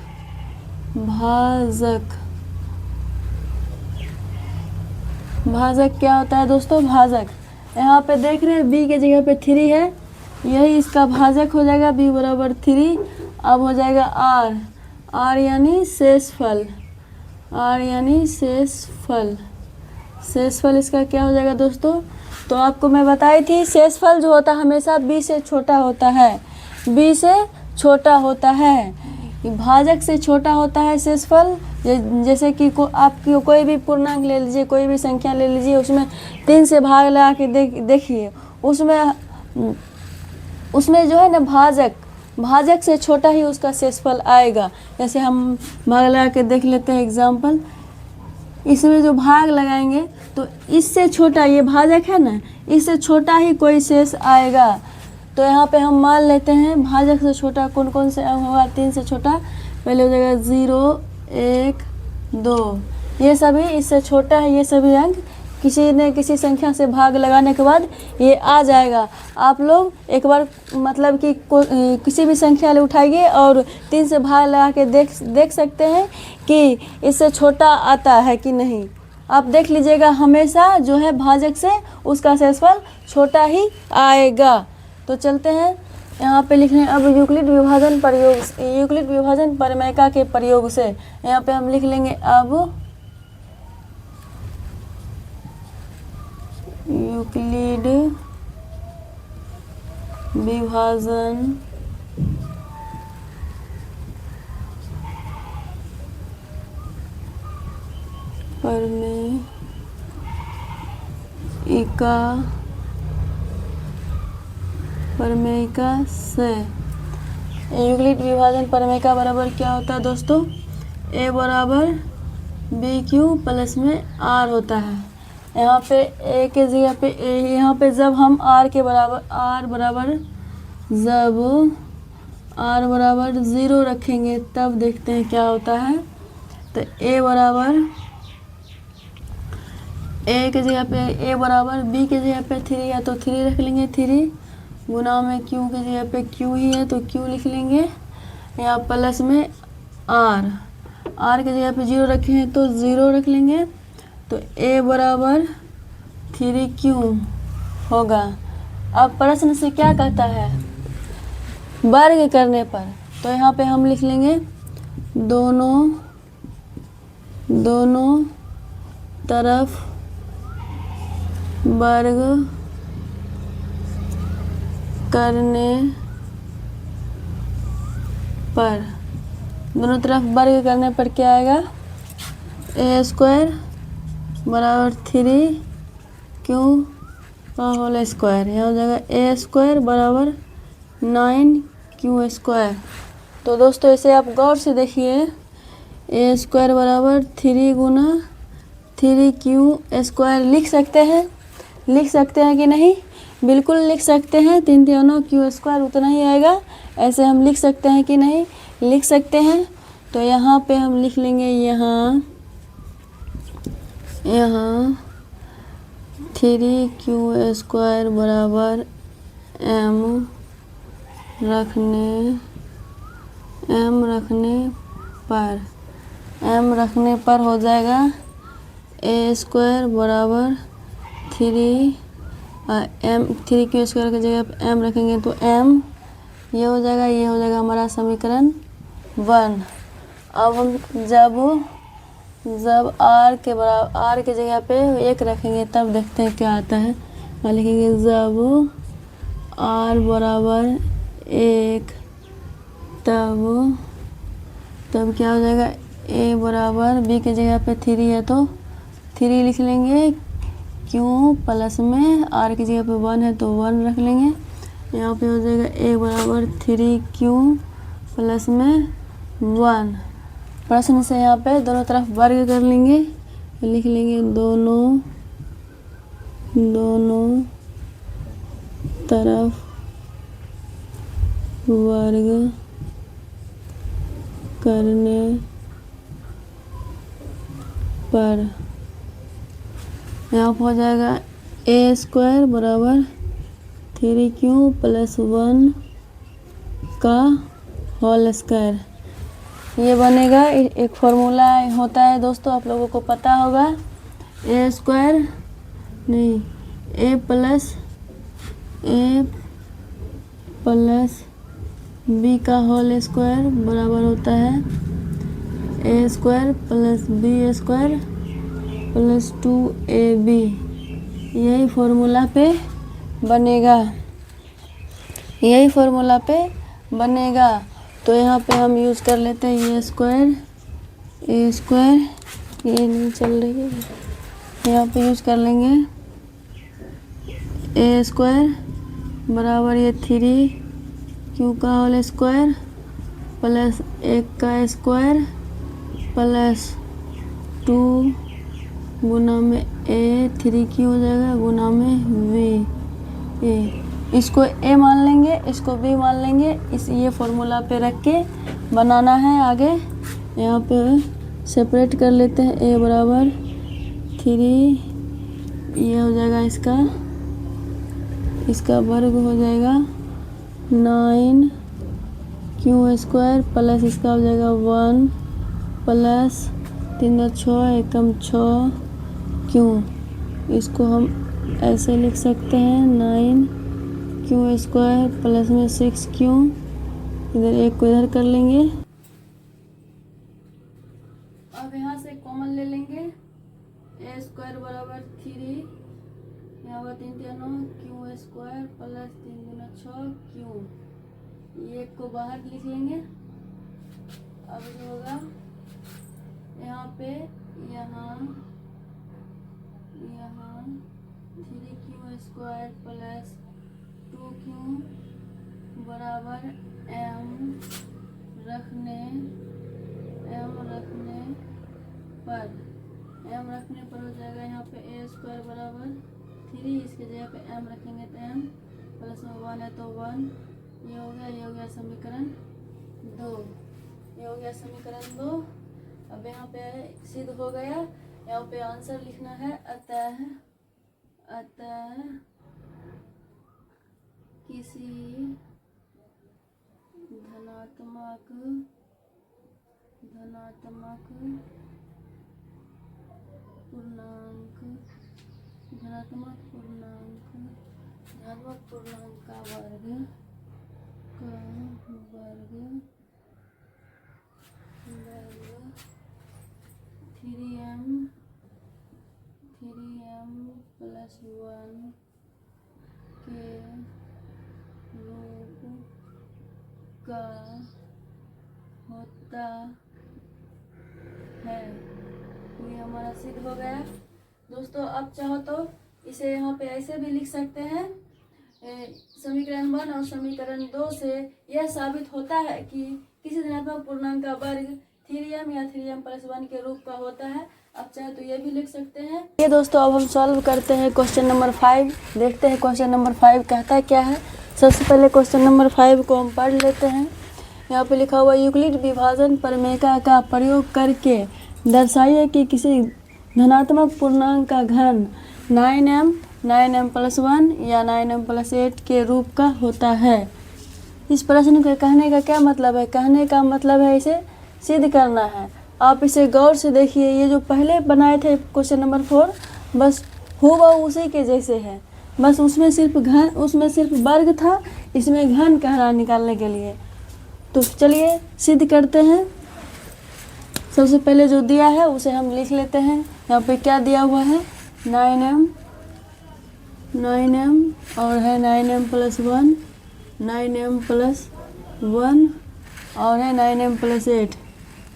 भाजक क्या होता है दोस्तों, भाजक। यहाँ पे देख रहे हैं b के जगह पे 3 है, यही इसका भाजक हो जाएगा, b बराबर 3। अब हो जाएगा r यानी शेषफल। शेषफल इसका क्या हो जाएगा दोस्तों, तो आपको मैं बताई थी शेषफल जो होता है हमेशा b से छोटा होता है, भाजक से छोटा होता है शेषफल। जैसे कि आपकी कोई भी पूर्णांक ले लीजिए, कोई भी संख्या ले लीजिए, उसमें 3 से भाग लगा के देखिए, उसमें जो है ना भाजक से छोटा ही उसका शेषफल आएगा। जैसे हम भाग लगा के देख लेते हैं एग्जाम्पल, इसमें जो भाग लगाएंगे तो इससे छोटा, ये भाजक है ना, इससे छोटा ही कोई शेष आएगा। तो यहाँ पे हम मान लेते हैं भाजक से छोटा कौन से अंक होगा, 3 से छोटा पहले हो जाएगा 0, 1, 2, ये सभी इससे छोटा है, ये सभी अंक किसी संख्या से भाग लगाने के बाद ये आ जाएगा। आप लोग एक बार मतलब कि किसी भी संख्या ले उठाइए और 3 से भाग लगा के देख सकते हैं कि इससे छोटा आता है कि नहीं। आप देख लीजिएगा हमेशा जो है भाजक से उसका शेषफल छोटा ही आएगा। तो चलते हैं यहाँ पे लिख रहे हैं अब यूक्लिड विभाजन प्रमेय के प्रयोग से। यहाँ पे हम लिख लेंगे अब यूक्लिड विभाजन प्रमेयिका से। यूक्लिड विभाजन प्रमेयिका बराबर क्या होता है दोस्तों, a बराबर बी क्यू प्लस में r होता है। यहाँ पे a के जगह पे यहाँ पे जब हम r बराबर 0 रखेंगे तब देखते हैं क्या होता है। तो a बराबर a के जगह पे a बराबर b के जगह पे 3 है तो 3 रख लेंगे, 3 गुना में q के जगह पे q ही है तो q लिख लेंगे। यहाँ प्लस में r के जगह पे 0 रखे हैं तो 0 रख लेंगे। तो a बराबर 3q होगा। अब प्रश्न से क्या कहता है, वर्ग करने पर, तो यहाँ पे हम लिख लेंगे दोनों तरफ वर्ग करने पर क्या आएगा, a² बराबर 3q का होल स्क्वायर। यह हो जाएगा a² बराबर 9q²। तो दोस्तों इसे आप गौर से देखिए, a² बराबर 3 गुना 3q² लिख सकते हैं कि नहीं, बिल्कुल लिख सकते हैं। 3 × 9 q² उतना ही आएगा, ऐसे हम लिख सकते हैं कि नहीं, लिख सकते हैं। तो यहाँ पे हम लिख लेंगे यहाँ 3q² बराबर m रखने पर हो जाएगा a² बराबर 3q² की जगह पे m रखेंगे तो m ये हो जाएगा हमारा समीकरण 1। अब हम जब r के जगह पे 1 रखेंगे तब देखते हैं क्या आता है। लिखेंगे जब r बराबर 1 तब क्या हो जाएगा, a बराबर b के जगह पे 3 है तो 3 लिख लेंगे, q प्लस में r की जगह पे 1 है तो 1 रख लेंगे। यहाँ पे हो जाएगा a बराबर 3q प्लस में 1। प्रश्न से यहाँ पे दोनों तरफ वर्ग कर लेंगे, लिख लेंगे दोनों तरफ वर्ग करने पर यहाँ पर हो जाएगा a² बराबर 3q + 1 का होल स्क्वायर। ये बनेगा। एक फॉर्मूला होता है दोस्तों, आप लोगों को पता होगा, a² नहीं a प्लस b का होल स्क्वायर बराबर होता है a² + b² + 2ab। यही फॉर्मूला पे बनेगा। तो यहाँ पे हम यूज़ कर लेते हैं a² ये नहीं चल रही है, यहाँ पे यूज़ कर लेंगे a² बराबर ये 3q का होल स्क्वायर प्लस 1 का स्क्वायर प्लस 2 गुना में a 3q हो जाएगा गुना में v a। इसको a मान लेंगे, इसको b मान लेंगे। ये फॉर्मूला पे रख के बनाना है आगे। यहाँ पे सेपरेट कर लेते हैं। a बराबर 3, ये हो जाएगा इसका वर्ग हो जाएगा 9q² प्लस इसका हो जाएगा 1 प्लस 3 6 एकम 6q। इसको हम ऐसे लिख सकते हैं 9q² प्लस में 6q, इधर एक को इधर कर लेंगे। अब यहाँ से कॉमन ले लेंगे, a² बराबर 3, यहाँ होगा 3 × 9 q² प्लस 3 × 6q। ये एक को बाहर लिख लेंगे। अब जो होगा यहाँ पे यहाँ 3q² प्लस 2q बराबर m रखने पर हो जाएगा यहाँ पे a² बराबर 3, इसके जगह पे m रखेंगे तो m प्लस में 1 है तो 1। ये हो गया समीकरण 2। अब यहाँ पे सिद्ध हो गया। यहाँ पे आंसर लिखना है। अतः किसी धनात्मक पूर्णांक का वर्ग 3m + 1 के रूप का होता है। तो ये हमारा सिद्ध हो गया दोस्तों। अब चाहो तो इसे यहाँ पे ऐसे भी लिख सकते हैं, समीकरण 1 और समीकरण 2 से यह साबित होता है कि किसी धनात्मक पूर्णांक का वर्ग 3m या 3m + 1 के रूप का होता है। अब चाहे तो ये भी लिख सकते हैं। ये दोस्तों अब हम सॉल्व करते हैं क्वेश्चन नंबर 5। देखते हैं क्वेश्चन नंबर 5 कहता है क्या है। सबसे पहले क्वेश्चन नंबर 5 को हम पढ़ लेते हैं। यहाँ पे लिखा हुआ यूक्लिड विभाजन प्रमेय का प्रयोग करके दर्शाइए कि किसी धनात्मक पूर्णांक का घन 9m + 1 या 9m + 8 के रूप का होता है। इस प्रश्न के कहने का क्या मतलब है? कहने का मतलब है इसे सिद्ध करना है। आप इसे गौर से देखिए। ये जो पहले बनाए थे क्वेश्चन नंबर 4 बस हूबहू उसी के जैसे है, बस उसमें सिर्फ वर्ग था, इसमें घन कह रहा निकालने के लिए। तो चलिए सिद्ध करते हैं। सबसे पहले जो दिया है उसे हम लिख लेते हैं। यहाँ पे क्या दिया हुआ है? 9m और है 9m + 1, 9m + 1 और है 9m + 8,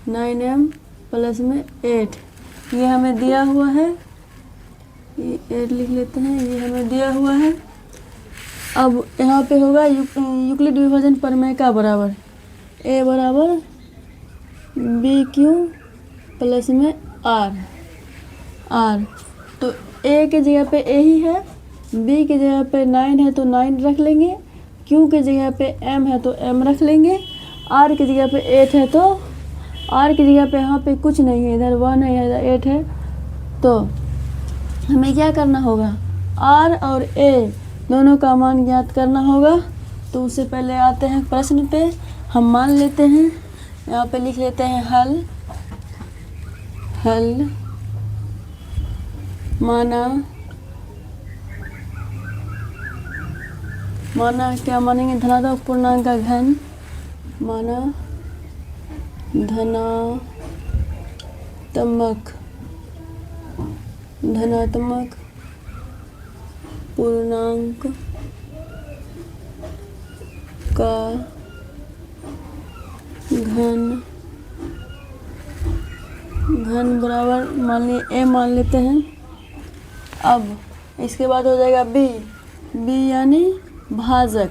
9m प्लस में 8। ये हमें दिया हुआ है, ये 8 लिख लेते हैं, ये हमें दिया हुआ है। अब यहाँ पे होगा यूक्लिड विभाजन प्रमेय का बराबर a बराबर बी क्यू प्लस में आर। तो ए के जगह पे ए ही है, बी की जगह पे 9 है तो 9 रख लेंगे, क्यू के जगह पे एम है तो एम रख लेंगे, आर की जगह पे 8 है तो आर की जगह पे यहाँ पे कुछ नहीं है, इधर 1 है इधर 8 है। तो हमें क्या करना होगा, आर और ए दोनों का मान ज्ञात करना होगा। तो उससे पहले आते हैं प्रश्न पे, हम मान लेते हैं, यहाँ पे लिख लेते हैं हल माना क्या मानेंगे, धनात्मक पूर्णांक का घन, माना धनात्मक पूर्णांक का घन बराबर मान लिए ए मान लेते हैं। अब इसके बाद हो जाएगा बी यानी भाजक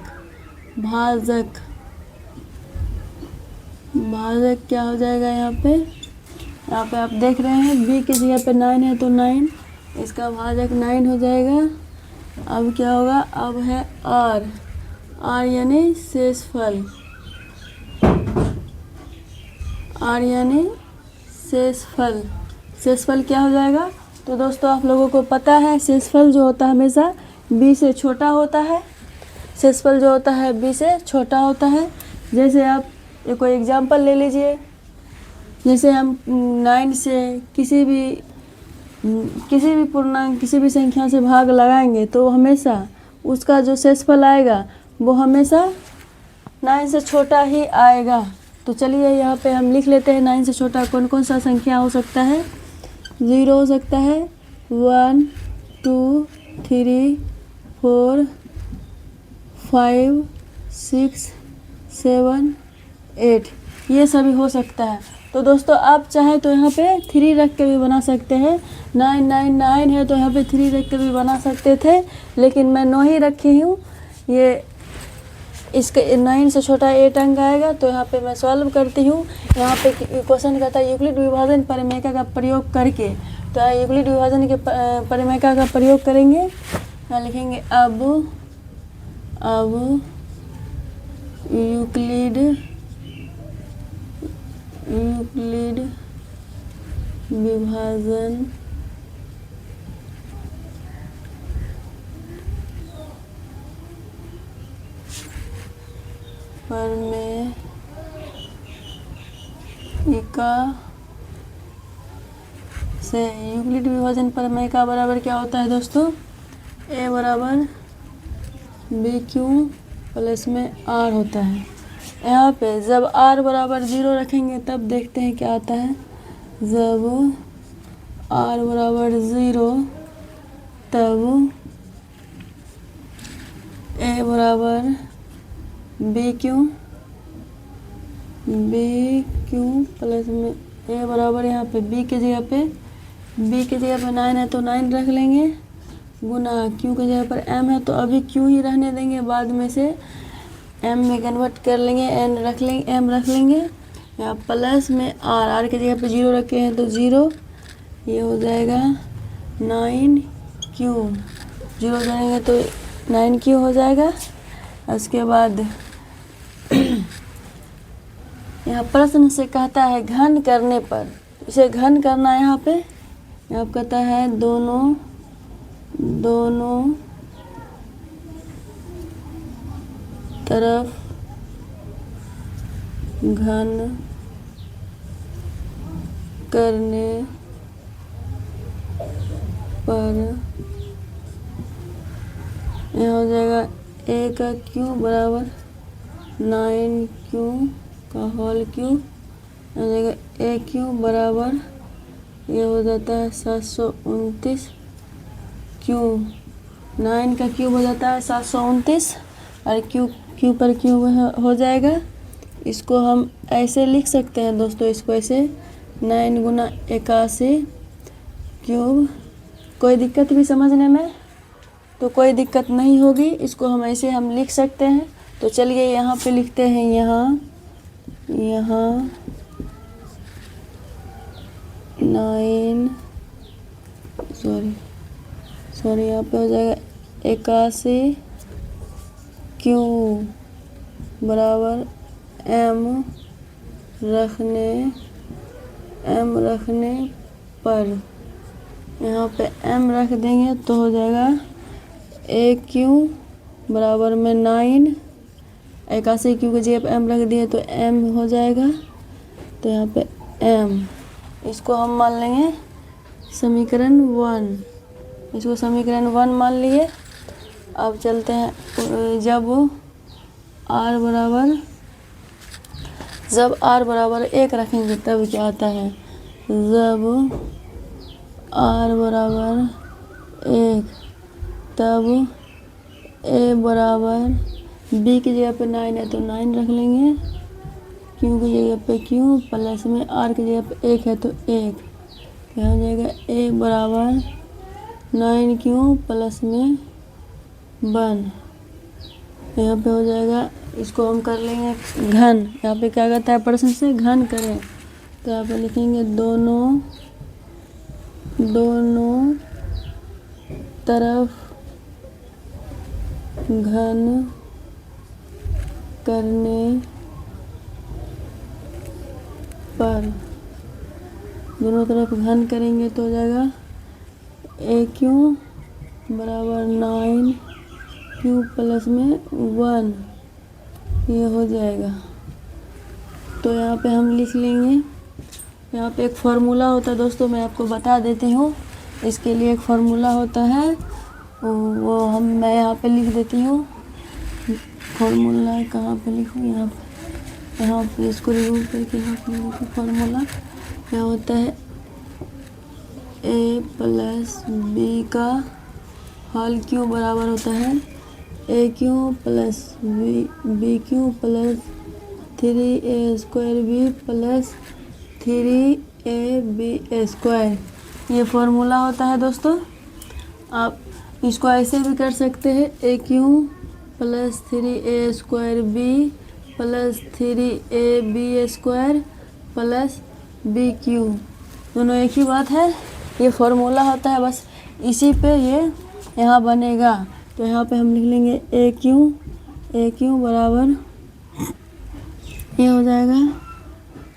क्या हो जाएगा, यहाँ पे आप देख रहे हैं बी की जगह पे 9 है तो 9, इसका भाजक 9 हो जाएगा। अब क्या होगा, अब है आर यानी शेषफल, शेषफल क्या हो जाएगा। तो दोस्तों आप लोगों को पता है शेषफल जो होता है हमेशा बी से छोटा होता है, शेषफल जो होता है बी से छोटा होता है। जैसे आप कोई एग्जांपल ले लीजिए, जैसे हम 9 से किसी भी पूर्णांक किसी भी संख्या से भाग लगाएंगे तो हमेशा उसका जो शेषफल आएगा वो हमेशा 9 से छोटा ही आएगा। तो चलिए यहाँ पे हम लिख लेते हैं 9 से छोटा कौन कौन सा संख्या हो सकता है। 0 हो सकता है, 1 2 3 4 5 6 7 8 ये सभी हो सकता है। तो दोस्तों आप चाहे तो यहाँ पे 3 रख के भी बना सकते हैं, 999 है तो यहाँ पे 3 रख के भी बना सकते थे, लेकिन मैं 9 ही रखी हूँ। ये इसके 9 से छोटा 8 अंक आएगा। तो यहाँ पे मैं सॉल्व करती हूँ। यहाँ पे क्वेश्चन कहता है यूक्लिड विभाजन परिमेयका का प्रयोग करके, तो यूक्लिड विभाजन के परिमेयका का प्रयोग करेंगे। यहाँ लिखेंगे अब यूक्लिड विभाजन परिमेयका से यूक्लिड विभाजन परिमेयका बराबर क्या होता है दोस्तों, ए बराबर बी क्यू प्लस में आर होता है। यहाँ पे जब r बराबर 0 रखेंगे तब देखते हैं क्या आता है। जब r बराबर 0 तब a बराबर बी क्यू प्लस में a बराबर यहाँ पे b की जगह पे 9 है तो 9 रख लेंगे, गुना q की जगह पर m है तो अभी q ही रहने देंगे, बाद में से m में कन्वर्ट कर लेंगे, m रख लेंगे। यहाँ प्लस में r की जगह पे 0 रखे हैं तो 0, ये हो जाएगा 9q, 0 करेंगे तो 9q हो जाएगा। उसके बाद यहाँ प्रश्न से कहता है घन करने पर, इसे घन करना है। यहाँ पे कहता है दोनों तरफ घन करने पर यह हो जाएगा a का क्यूब बराबर 9q का होल क्यूब, हो जाएगा a क्यूब बराबर ये हो जाता है 729 क्यूब, 9 का क्यूब हो जाता है 729 और क्यू पर क्यूब हो जाएगा। इसको हम ऐसे लिख सकते हैं दोस्तों, इसको ऐसे 9 गुना 81 क्यूब। कोई दिक्कत भी समझने में तो कोई दिक्कत नहीं होगी, इसको हम ऐसे लिख सकते हैं। तो चलिए यहाँ पे लिखते हैं, यहाँ 9 सॉरी यहाँ पे हो जाएगा 81 क्यू बराबर एम रखने पर, यहाँ पे एम रख देंगे तो हो जाएगा ए क्यू बराबर में 9, 81 क्यू की जगह पे एम रख दिए तो एम हो जाएगा, तो यहाँ पे एम, इसको हम मान लेंगे समीकरण 1, इसको समीकरण 1 मान लिए। अब चलते हैं जब r बराबर 1 रखेंगे तब क्या आता है, जब r बराबर 1 तब a बराबर b की जगह पे 9 है तो 9 रख लेंगे, q की जगह पे q प्लस में r की जगह पे 1 है तो 1, क्या हो जाएगा a बराबर 9q प्लस में 1, यहाँ पे हो जाएगा, इसको हम कर लेंगे घन, यहाँ पे क्या कहता है प्रश्न से घन करें, तो यहाँ पे लिखेंगे दोनों तरफ घन करने पर, दोनों तरफ घन करेंगे तो हो जाएगा ए क्यू बराबर 9q प्लस में 1, ये हो जाएगा। तो यहाँ पे हम लिख लेंगे, यहाँ पे एक फार्मूला होता है दोस्तों, मैं आपको बता देती हूँ, इसके लिए एक फार्मूला होता है, वो मैं यहाँ पे लिख देती हूँ। फार्मूला कहाँ पे लिखूँ, यहाँ पे इसको रिमूव करके यहाँ पे लिखूँ फार्मूला, क्या होता है a प्लस बी का होल क्यू बराबर होता है A cube plus B cube plus 3a square B plus 3ab square, ये फार्मूला होता है दोस्तों। आप इसको ऐसे भी कर सकते हैं, A cube plus 3a square B plus 3ab square plus B cube, दोनों एक ही बात है, ये फार्मूला होता है, बस इसी पे ये यहाँ बनेगा। तो यहाँ पे हम लिख लेंगे ए क्यू बराबर, ये हो जाएगा,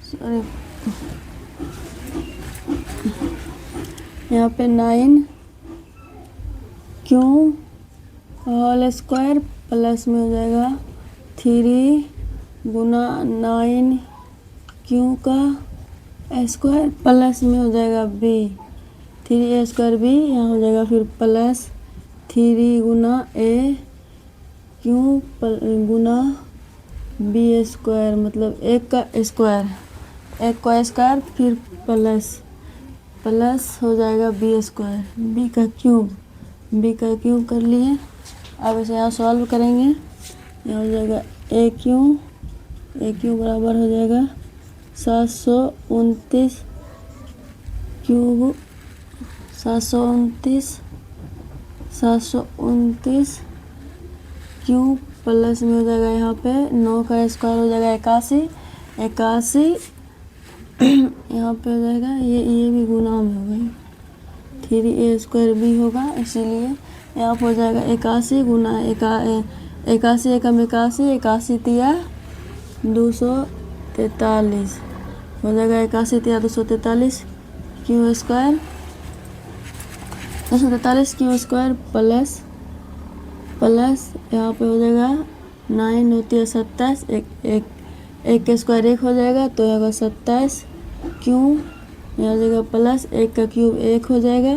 सॉरी यहाँ पे 9q होल स्क्वायर प्लस में हो जाएगा 3 गुना 9q का स्क्वायर प्लस में हो जाएगा b, 3a स्क्वायर b, यहाँ हो जाएगा फिर plus 3 Guna a Q Guna b square, मतलब 1 का स्क्वायर फिर प्लस हो जाएगा b स्क्वायर, b का क्यूब कर लिए। अब इसे यहाँ सॉल्व करेंगे, यहाँ हो जाएगा ए क्यू बराबर हो जाएगा 729 क्यूब 729 क्यूब प्लस में हो जाएगा यहाँ पे 9 का स्क्वायर हो जाएगा 81 यहाँ पे हो जाएगा, ये भी गुना में हो गई, 3a स्क्वायर भी होगा, इसीलिए यहाँ पर हो जाएगा 81 गुना 81 एकम 81 तिया 243 हो जाएगा, 81 तिया 243 Q square 243 Q square plus यहाँ पे हो जाएगा 9 होती है 27, एक का स्क्वायर 1 हो जाएगा तो यहाँ 27 क्यू, यहाँ हो जाएगा प्लस 1 का क्यूब 1 हो जाएगा।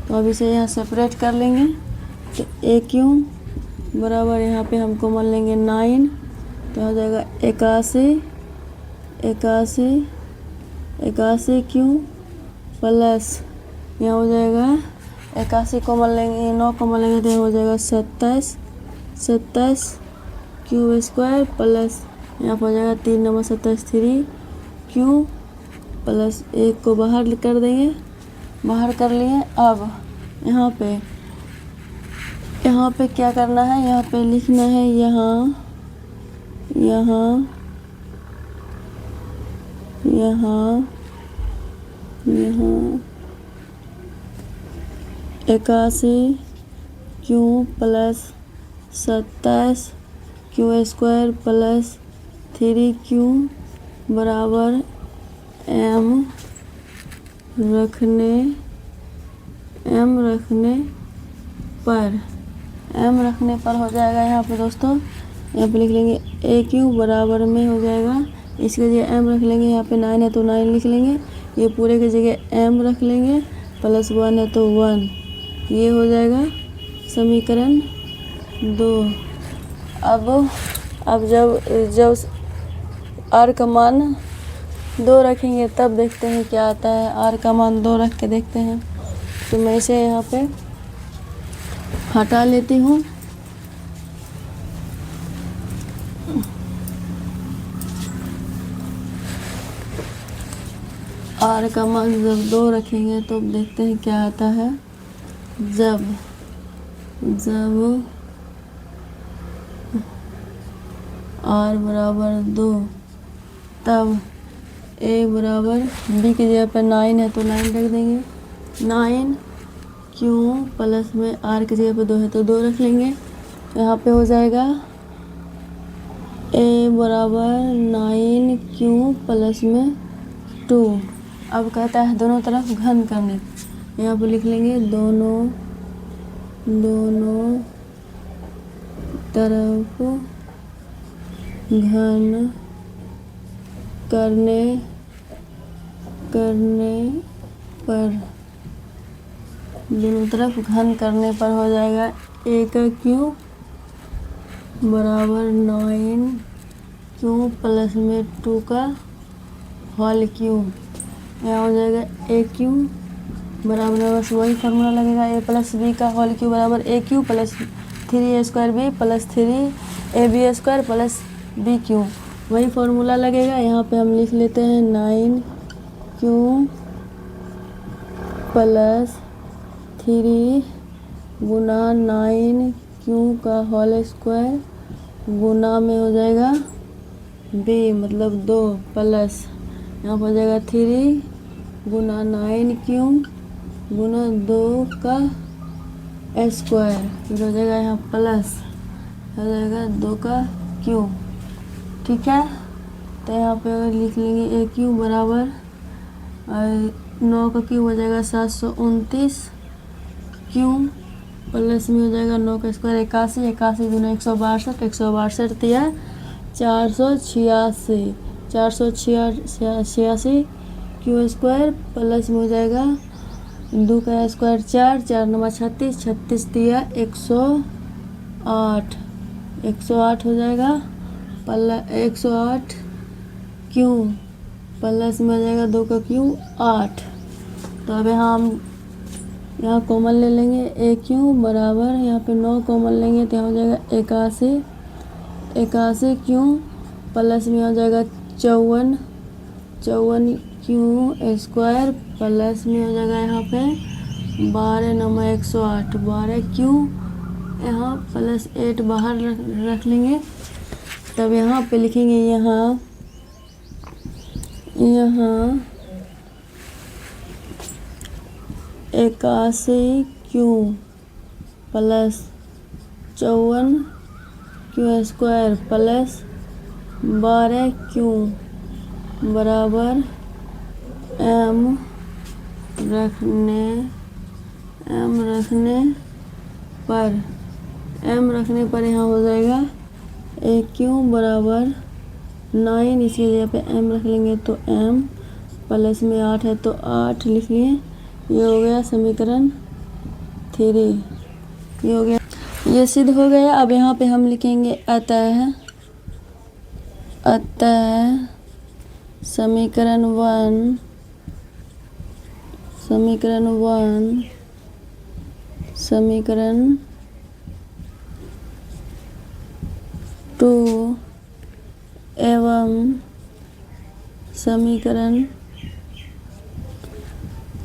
तो अब इसे यहाँ सेपरेट कर लेंगे, तो ए क्यू बराबर यहाँ पे हम कॉमन लेंगे 9, तो हो जाएगा 81 क्यू प्लस यहाँ हो जाएगा 81 कॉमन लेंगे, 9 कॉमन लेंगे तो हो जाएगा 27 क्यू स्क्वायर प्लस यहाँ पर हो जाएगा 3 नंबर 27 3 क्यू प्लस 1 को बाहर कर देंगे, बाहर कर लिए। अब यहाँ पे क्या करना है, यहाँ पे लिखना है यहाँ 81 Q plus 27 Q square plus 3Q बराबर M रखने पर हो जाएगा यहाँ पे दोस्तों। यहाँ पे लिख लेंगे AQ बराबर में हो जाएगा, इसकी जगह M रख लेंगे। यहाँ पे 9 है तो 9 लिख लेंगे, ये पूरे की जगह M रख लेंगे, प्लस 1 है तो 1, ये हो जाएगा समीकरण 2। अब जब R का मान 2 रखेंगे तब देखते हैं क्या आता है। R का मान 2 रख के देखते हैं, तो मैं इसे यहाँ पे हटा लेती हूँ। R का मान जब 2 रखेंगे तो देखते हैं क्या आता है। जब R बराबर 2 तब A बराबर B की जगह पर 9 है तो 9 रख देंगे। 9 क्यू प्लस में R की जगह पर 2 है तो 2 रख लेंगे। यहाँ पे हो जाएगा A बराबर 9Q प्लस में 2। अब कहता है दोनों तरफ घन करने, यहाँ पे लिख लेंगे दोनों तरफ घन करने पर हो जाएगा A का क्यू बराबर 9Q प्लस में 2 का होल क्यू। यहाँ हो जाएगा AQ बराबर, बस वही फार्मूला लगेगा, A प्लस B का होल क्यू बराबर AQ plus 3A square B plus 3AB square plus BQ, वही फार्मूला लगेगा। यहाँ पे हम लिख लेते हैं 9Q प्लस 3 गुना 9Q का होल स्क्वायर गुना में हो जाएगा B मतलब 2 प्लस यहाँ पर हो जाएगा 3 गुना 9Q गुना 2 का स्क्वायर, फिर हो जाएगा यहाँ प्लस हो जाएगा 2 का Q। ठीक है, तो यहाँ पे अगर लिख लेंगे AQ बराबर 9 का क्यूब हो जाएगा 729 क्यू प्लस में हो जाएगा 9 का स्क्वायर 81, 81 दूना 162, 162 तिया 486, 486 क्यू स्क्वायर प्लस में हो जाएगा 2 का स्क्वायर 4, 4 नंबर 36, 36 तिया 108, 108 हो जाएगा 108 क्यू प्लस में हो जाएगा 2 का क्यू 8। तो अब हम यहाँ कॉमन ले लेंगे AQ बराबर, यहाँ पे 9 कॉमन लेंगे तो यहाँ हो जाएगा 81, 81 क्यू प्लस में हो जाएगा 54, 54 क्यू स्क्वायर प्लस में हो जाएगा यहाँ पे 12 नंबर 108, 12 क्यू यहाँ प्लस 8 बाहर रख लेंगे। तब यहाँ पे लिखेंगे यहाँ 81 Q plus 54 Q square plus 12 Q बराबर M रखने पर यहाँ हो जाएगा AQ बराबर 9, इसकी जगह पे M रख लेंगे तो M प्लस में 8 है तो 8 लिख लिए। ये हो गया समीकरण 3, ये हो गया, ये सिद्ध हो गया। अब यहाँ पे हम लिखेंगे अतः समीकरण 1 समीकरण 2 एवं समीकरण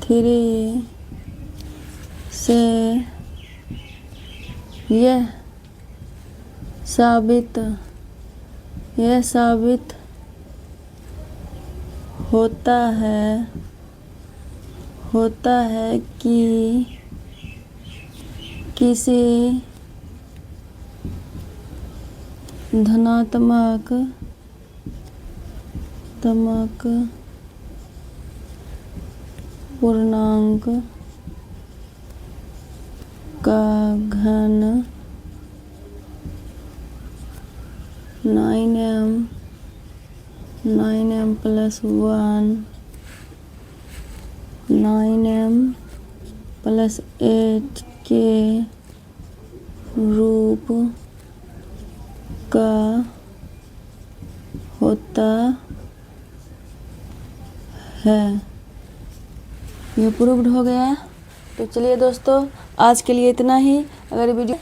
3 से यह साबित होता है होता है कि किसी धनात्मक पूर्णांक का घन 9m प्लस 1 9m प्लस 8 के रूप का होता है। ये प्रूव्ड हो गया। तो चलिए दोस्तों, आज के लिए इतना ही। अगर वीडियो